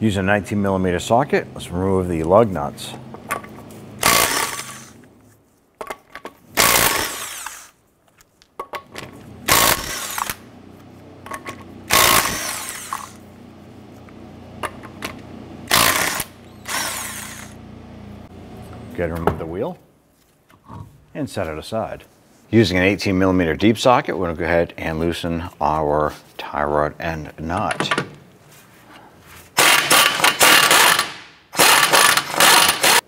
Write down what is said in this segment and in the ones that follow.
Use a 19mm socket. Let's remove the lug nuts. Go ahead and remove the wheel and set it aside. Using an 18mm deep socket, we're going to go ahead and loosen our tie rod and nut.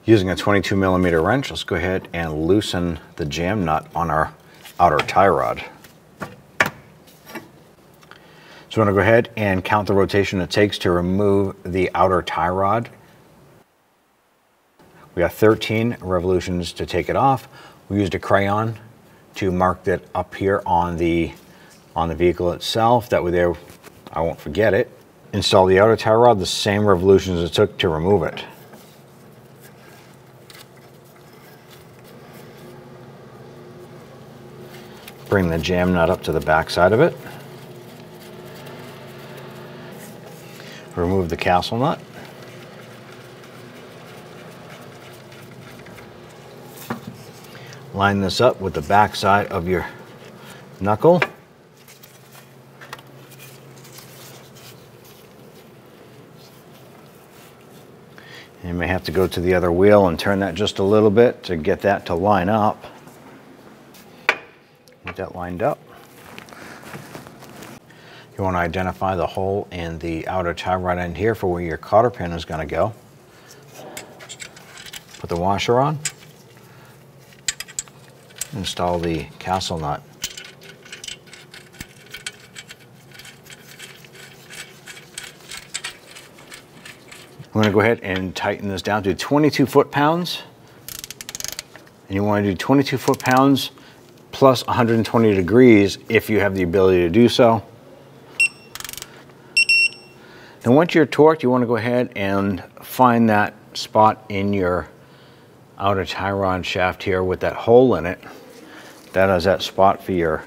Using a 22mm wrench, let's go ahead and loosen the jam nut on our outer tie rod. So we're going to go ahead and count the rotation it takes to remove the outer tie rod. We got 13 revolutions to take it off. We used a crayon to mark that up here on the vehicle itself. That way there, I won't forget it. Install the outer tie rod, the same revolutions it took to remove it. Bring the jam nut up to the back side of it. Remove the castle nut. Line this up with the back side of your knuckle. You may have to go to the other wheel and turn that just a little bit to get that to line up. Get that lined up. You want to identify the hole in the outer tie rod end here for where your cotter pin is going to go. Put the washer on. Install the castle nut. I'm going to go ahead and tighten this down to 22 foot-pounds. And you want to do 22 foot-pounds plus 120 degrees if you have the ability to do so. Now once you're torqued, you want to go ahead and find that spot in your outer tie rod shaft here with that hole in it. That is that spot for your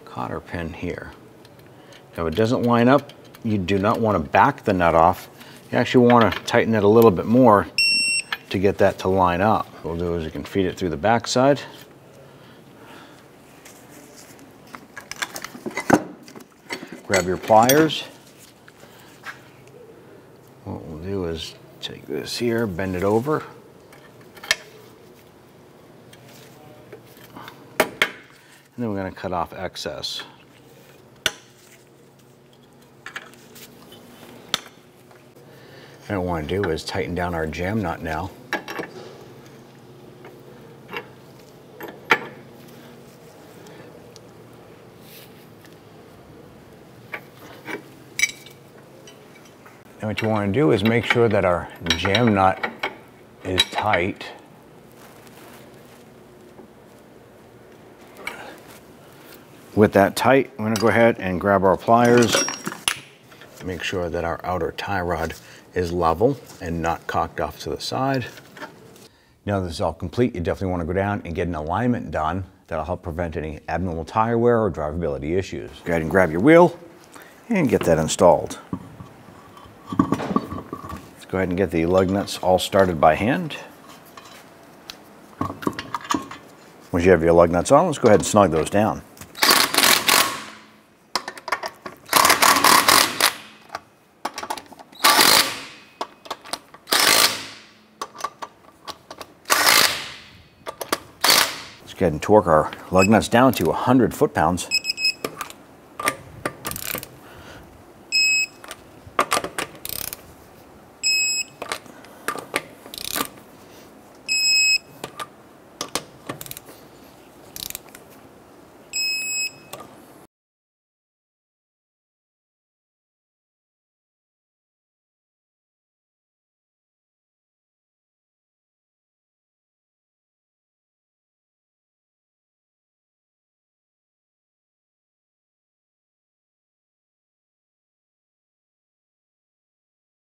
cotter pin here. Now if it doesn't line up, you do not want to back the nut off. You actually want to tighten it a little bit more to get that to line up. What we'll do is you can feed it through the back side. Grab your pliers. What we'll do is take this here, bend it over. And then we're going to cut off excess. What I want to do is tighten down our jam nut now. And what you want to do is make sure that our jam nut is tight. With that tight, I'm going to go ahead and grab our pliers. Make sure that our outer tie rod is level and not cocked off to the side. Now that this is all complete, you definitely want to go down and get an alignment done. That'll help prevent any abnormal tire wear or drivability issues. Go ahead and grab your wheel and get that installed. Let's go ahead and get the lug nuts all started by hand. Once you have your lug nuts on, let's go ahead and snug those down. Let's go ahead and torque our lug nuts down to 100 foot-pounds.